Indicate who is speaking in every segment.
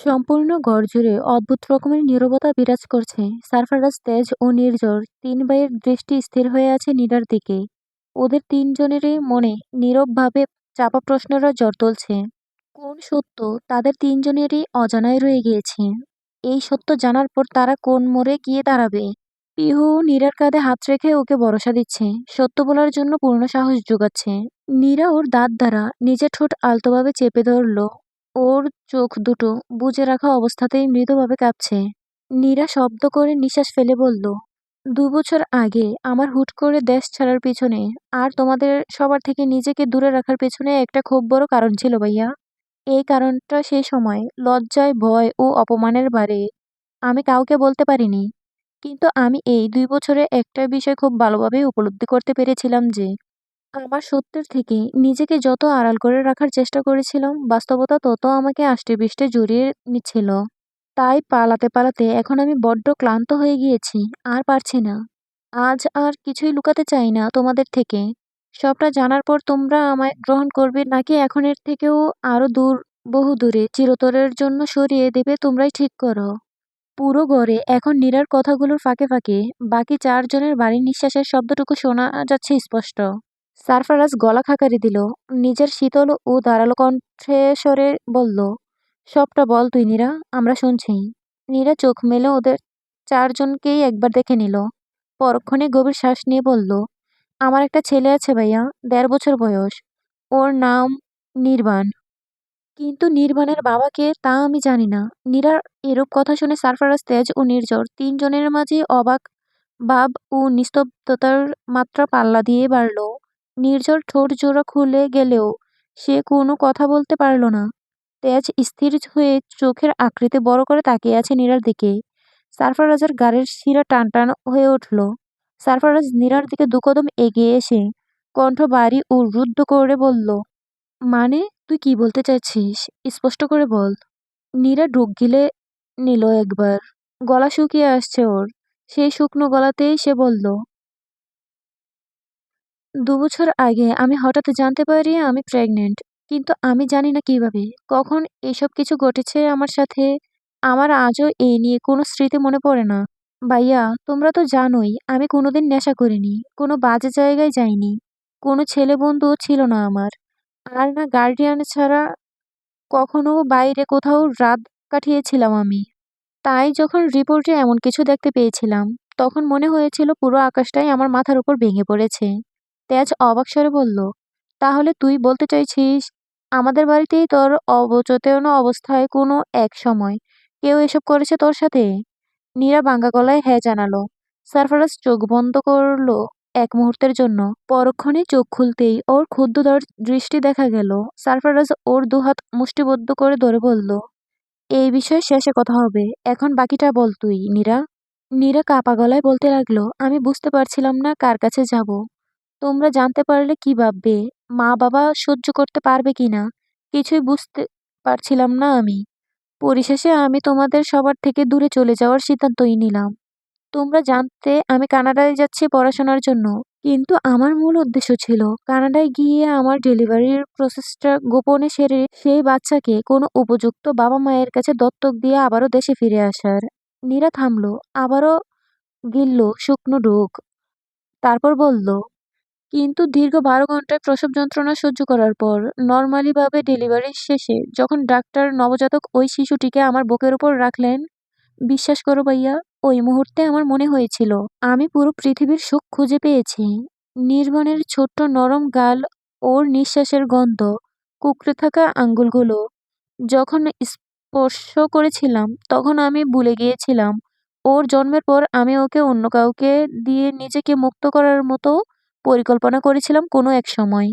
Speaker 1: সম্পূর্ণ ঘর জুড়ে অদ্ভুত রকমের নীরবতা বিরাজ করছে। সারফারাজ, তেজ ও নির্ঝর তিন ভাইয়ের দৃষ্টি স্থির হয়ে আছে নীরার দিকে। ওদের তিনজনেরই মনে নীরবভাবে চাপা প্রশ্নরা জ্বর তুলছে। কোন সত্য তাদের তিনজনেরই অজানায় রয়ে গিয়েছে? এই সত্য জানার পর তারা কোন মোড়ে গিয়ে দাঁড়াবে? পিহু নীরার কাঁধে হাত রেখে ওকে ভরসা দিচ্ছে, সত্য বলার জন্য পূর্ণ সাহস যোগাচ্ছে। নীরা ওর দাঁত দ্বারা নিজের ঠোঁট আলতোভাবে চেপে ধরল। ওর চোখ দুটো বুজে রাখা অবস্থাতেই মৃদুভাবে কাঁপছে। নীরা শব্দ করে নিঃশ্বাস ফেলে বলল, ২ বছর আগে আমার হুট করে দেশ ছাড়ার পিছনে আর তোমাদের সবার থেকে নিজেকে দূরে রাখার পেছনে একটা খুব বড় কারণ ছিল ভাইয়া। এই কারণটা সেই সময় লজ্জায়, ভয় ও অপমানের ভারে আমি কাউকে বলতে পারিনি। কিন্তু আমি এই ২ বছরে একটা বিষয় খুব ভালোভাবেই উপলব্ধি করতে পেরেছিলাম যে আমার সত্যের থেকে নিজেকে যত আড়াল করে রাখার চেষ্টা করেছিলাম, বাস্তবতা তত আমাকে আষ্টেপৃষ্ঠে জড়িয়ে নিচ্ছিল। তাই পালাতে পালাতে এখন আমি বড্ড ক্লান্ত হয়ে গিয়েছি, আর পারছি না। আজ আর কিছুই লুকাতে চাই না তোমাদের থেকে। সবটা জানার পর তোমরা আমায় গ্রহণ করবে নাকি এখন এর থেকেও আরো দূর, বহু দূরে চিরতরের জন্য সরিয়ে দেবে তোমরাই ঠিক করো। পুরো ঘরে এখন নীরার কথাগুলোর ফাঁকে ফাঁকে বাকি চারজনের ভারী নিঃশ্বাসের শব্দটুকু শোনা যাচ্ছে স্পষ্ট। সারফারাজ গলা খাকারি দিল, নিজের শীতল ও ধারালো কণ্ঠস্বরে বলল, সবটা বল তুই নীরা, আমরা শুনছি। নীরা চোখ মেলে ওদের চারজনকেই একবার দেখে নিল। পরক্ষণে গভীর শ্বাস নিয়ে বলল, আমার একটা ছেলে আছে ভাইয়া, ১.৫ বছর বয়স। ওর নাম নির্বাণ। কিন্তু নির্বাণের বাবা কে তা আমি জানি না। নীরার এরূপ কথা শুনে সারফারাজ, তেজ ও নির্ঝর তিনজনের মাঝে অবাক ভাব ও নিস্তব্ধতার মাত্রা পাল্লা দিয়ে বাড়ল। নির্ঝর ঠোঁট জোড়া খুলে গেলেও সে কোনো কথা বলতে পারল না। তেজ স্থির হয়ে চোখের আকৃতি বড় করে তাকিয়ে আছে নীরার দিকে। সারফারাজের গাড়ির শিরা টান টান হয়ে উঠল। সারফারাজ নীরার দিকে ২ কদম এগিয়ে এসে কণ্ঠ ভারী ও রুদ্ধ করে বলল, মানে, তুই কি বলতে চাইছিস? স্পষ্ট করে বল। নীরা ঢোক গিলে নিল একবার। গলা শুকিয়ে আসছে ওর। সেই শুকনো গলাতেই সে বলল, ২ বছর আগে আমি হঠাৎ জানতে পারি আমি প্রেগনেন্ট। কিন্তু আমি জানি না কিভাবে, কখন এসব কিছু ঘটেছে আমার সাথে। আমার আজও এই নিয়ে কোনো স্মৃতি মনে পড়ে না। ভাইয়া, তোমরা তো জানোই আমি কোনোদিন নেশা করিনি, কোনো বাজে জায়গায় যাইনি, কোনো ছেলে বন্ধুও ছিল না আমার। আর না গার্ডিয়ান ছাড়া কখনো বাইরে কোথাও রাত কাটিয়েছিলাম আমি। তাই যখন রিপোর্টে এমন কিছু দেখতে পেয়েছিলাম, তখন মনে হয়েছিল পুরো আকাশটাই আমার মাথার উপর ভেঙে পড়েছে। তেজ অবাক স্বরে বলল, তাহলে তুই বলতে চাইছিস আমাদের বাড়িতেই তোর অবচেতন অবস্থায় কোনো এক সময় কেউ এসব করেছে তোর সাথে? নীরা ভাঙা গলায় হ্যাঁ জানালো। সারফারাজ চোখ বন্ধ করলো এক মুহূর্তের জন্য। পরক্ষণে চোখ খুলতেই ওর ক্ষুব্ধ দৃষ্টি দেখা গেল। সারফারাজ ওর দুহাত মুষ্টিবদ্ধ করে ধরে বলল, এই বিষয়ে শেষে কথা হবে। এখন বাকিটা বল তুই, নীরা। নীরা কাঁপা গলায় বলতে লাগলো, আমি বুঝতে পারছিলাম না কার কাছে যাব। তোমরা জানতে পারলে কি ভাববে? মা-বাবা সহ্য করতে পারবে কিনা? কিছুই বুঝতে পারছিলাম না আমি। পরিশেষে আমি তোমাদের সবার থেকে দূরে চলে যাওয়ার সিদ্ধান্তই নিলাম। তোমরা জানতে আমি কানাডায় যাচ্ছি পড়াশোনার জন্য। কিন্তু আমার মূল উদ্দেশ্য ছিল কানাডায় গিয়ে আমার ডেলিভারির প্রসেসটা গোপনে সেরে সেই বাচ্চাকে কোনো উপযুক্ত বাবা-মায়ের কাছে দত্তক দিয়ে আবারও দেশে ফিরে আসার। নীরা থামল, আবারও গিলল শুকনো ঢোক। তারপর বলল, কিন্তু দীর্ঘ ১২ ঘন্টায় প্রসব যন্ত্রণা সহ্য করার পর নরমালিভাবে ডেলিভারির শেষে যখন ডাক্তার নবজাতক ওই শিশুটিকে আমার বুকের উপর রাখলেন, বিশ্বাস করো ভাইয়া, ওই মুহূর্তে আমার মনে হয়েছিল আমি পুরো পৃথিবীর সুখ খুঁজে পেয়েছি। নির্বাণের ছোট্ট নরম গাল, ওর নিঃশ্বাসের গন্ধ, কুঁকড়ে থাকা আঙ্গুলগুলো যখন স্পর্শ করেছিলাম তখন আমি ভুলে গিয়েছিলাম ওর জন্মের পর আমি ওকে অন্য কাউকে দিয়ে নিজেকে মুক্ত করার মতো পরিকল্পনা করেছিলাম কোনো এক সময়।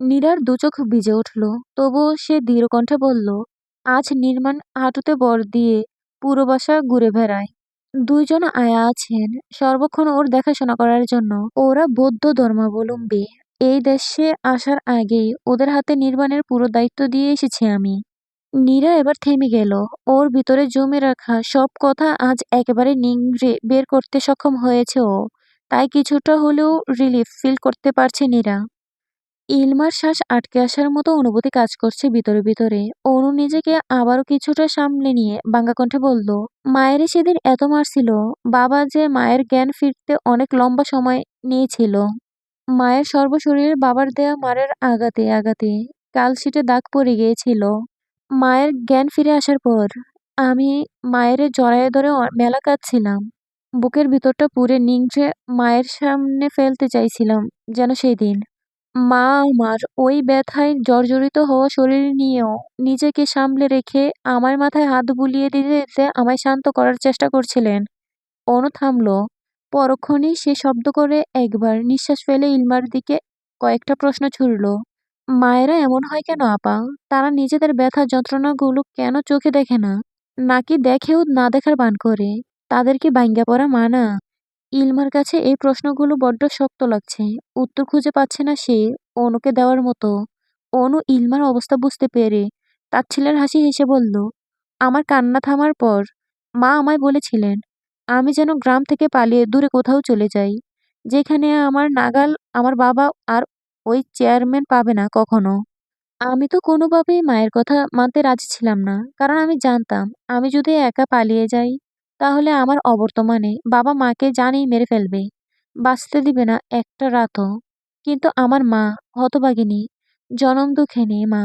Speaker 1: নীরার দুচোখ ভিজে উঠল। তবুও সে দৃঢ় কণ্ঠে বলল, আজ নির্মাণ হাঁটুতে ভর দিয়ে পুরো বাসা ঘুরে বেড়ায়। ২ জন আয়া আছেন সর্বক্ষণ ওর দেখাশোনা করার জন্য। ওরা বৌদ্ধ ধর্মাবলম্বী। এই দেশে আসার আগেই ওদের হাতে নির্বাণের পুরো দায়িত্ব দিয়ে এসেছি আমি। নীরা এবার থেমে গেল। ওর ভিতরে জমে রাখা সব কথা আজ একেবারে নিংড়ে বের করতে সক্ষম হয়েছে ও। তাই কিছুটা হলেও রিলিফ ফিল করতে পারছে নীরা। ইলমার শ্বাস আটকে আসার মতো অনুভূতি কাজ করছে ভিতরে ভিতরে। অনু নিজেকে আবারও কিছুটা সামলে নিয়ে ভাঙা কণ্ঠে বলল, মায়েরই সেদিন এত মারছিল। বাবা যে মায়ের জ্ঞান ফিরতে অনেক লম্বা সময় নিয়েছিল। মায়ের সর্বশরীরে বাবার দেয়া মারের আঘাতে আঘাতে কালশিটে দাগ পড়ে গিয়েছিল। মায়ের জ্ঞান ফিরে আসার পর আমি মায়ের জড়ায়ে ধরে মেলা কাঁদছিলাম। বুকের ভিতরটা পুড়ে নিংড়ে মায়ের সামনে ফেলতে চাইছিলাম, যেন সেই দিন। মা আমার ওই ব্যথায় জর্জরিত হওয়া শরীর নিয়েও নিজেকে সামলে রেখে আমার মাথায় হাত বুলিয়ে দিতে দিতে আমায় শান্ত করার চেষ্টা করছিলেন। অনু থামল। পরক্ষণেই সে শব্দ করে একবার নিঃশ্বাস ফেলে ইলমার দিকে কয়েকটা প্রশ্ন ছুড়ল। মায়েরা এমন হয় কেন আপা? তারা নিজেদের ব্যথা যন্ত্রণাগুলো কেন চোখে দেখে না? নাকি দেখেও না দেখার ভান করে? তাদের কি ভাইঙ্গা পড়া মা না? ইলমার কাছে এই প্রশ্নগুলো বড্ড শক্ত লাগছে। উত্তর খুঁজে পাচ্ছে না সে অনুকে দেওয়ার মতো। অনু ইলমার অবস্থা বুঝতে পেরে তাচ্ছিল্যের হাসি হেসে বলল, আমার কান্না থামার পর মা আমায় বলেছিলেন, আমি যেন গ্রাম থেকে পালিয়ে দূরে কোথাও চলে যাই। যেখানে আমার নাগাল আমার বাবা আর ওই চেয়ারম্যান পাবে না কখনো। আমি তো কোনোভাবেই মায়ের কথা মানতে রাজি ছিলাম না। কারণ আমি জানতাম, আমি যদি একা পালিয়ে যাই, তাহলে আমার অবর্তমানে বাবা মাকে জানেই মেরে ফেলবে। বাঁচতে দিবে না একটা রাতও। কিন্তু আমার মা, হতভাগিনী, জনম দুঃখিনী মা,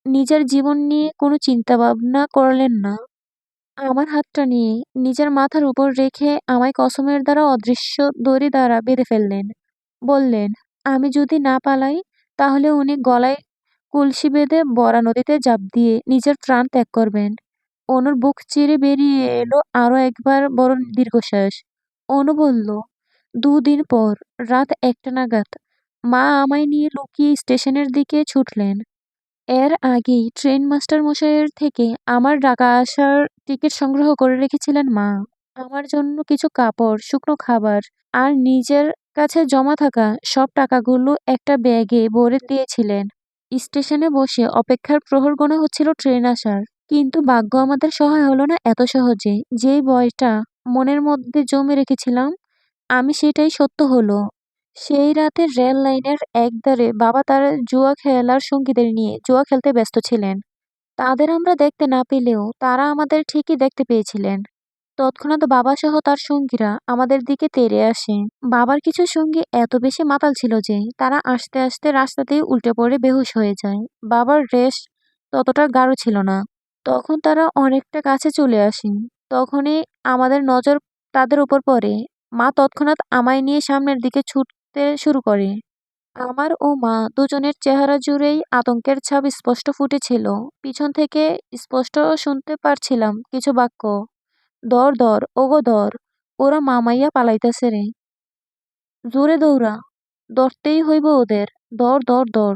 Speaker 1: নিজের জীবন নিয়ে কোনো চিন্তা ভাবনা করলেন না। আমার হাতটা নিয়ে নিজের মাথার উপর রেখে আমায় কসমের দ্বারা অদৃশ্য দড়ি দ্বারা বেঁধে ফেললেন। বললেন, আমি যদি না পালাই, তাহলে উনি গলায় কলসি বেঁধে বরা নদীতে ঝাঁপ দিয়ে নিজের প্রাণ ত্যাগ করবেন। অনুর বুক চিরে বেরিয়ে এলো আরো একবার বড় দীর্ঘশ্বাস। অনু বলল, ২ দিন পর রাত ১টা নাগাদ মা আমায় নিয়ে লুকিয়ে স্টেশনের দিকে ছুটলেন। এর আগেই ট্রেন মাস্টার মশাইয়ের থেকে আমার ঢাকা আসার টিকিট সংগ্রহ করে রেখেছিলেন মা। আমার জন্য কিছু কাপড়, শুকনো খাবার আর নিজের কাছে জমা থাকা সব টাকাগুলো একটা ব্যাগে ভরে দিয়েছিলেন। স্টেশনে বসে অপেক্ষার প্রহর গোনা হচ্ছিল ট্রেন আসার। কিন্তু ভাগ্য আমাদের সহায় হলো না এত সহজে। যেই ভয়টা মনের মধ্যে জমে রেখেছিলাম, আমি সেটাই সত্য হলো। সেই রাতে রেল লাইনের একধারে বাবা তার জুয়া খেলার সঙ্গীদের নিয়ে জুয়া খেলতে ব্যস্ত ছিলেন। তাদের আমরা দেখতে না পেলেও তারা আমাদের ঠিকই দেখতে পেয়েছিলেন। তৎক্ষণাৎ বাবাসহ তার সঙ্গীরা আমাদের দিকে তেড়ে আসে। বাবার কিছু সঙ্গী এত বেশি মাতাল ছিল যে তারা আস্তে আস্তে রাস্তাতেই উল্টে পড়ে বেহুঁশ হয়ে যায়। বাবার রেশ ততটা গাঢ় ছিল না। তখন তারা অনেকটা কাছে চলে আসে। তখনই আমাদের নজর তাদের উপর পড়ে। মা তৎক্ষণাৎ আমায় নিয়ে সামনের দিকে ছুটতে শুরু করে। আমার ও মা দুজনের চেহারা জুড়েই আতঙ্কের ছাপ স্পষ্ট ফুটেছিল। পিছন থেকে স্পষ্ট শুনতে পারছিলাম কিছু বাক্য। ধর ধর, ওগো ধর, ওরা মামাইয়া পালাইতাছে রে। জোরে দৌড়া, ধরতেই হইব ওদের। ধর ধর ধর।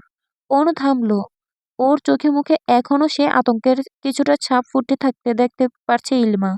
Speaker 1: অনু থামল। ওর চোখে মুখে এখনো সে আতঙ্কের কিছুটা ছাপ ফুটে থাকতে দেখতে পারছে ইলমা।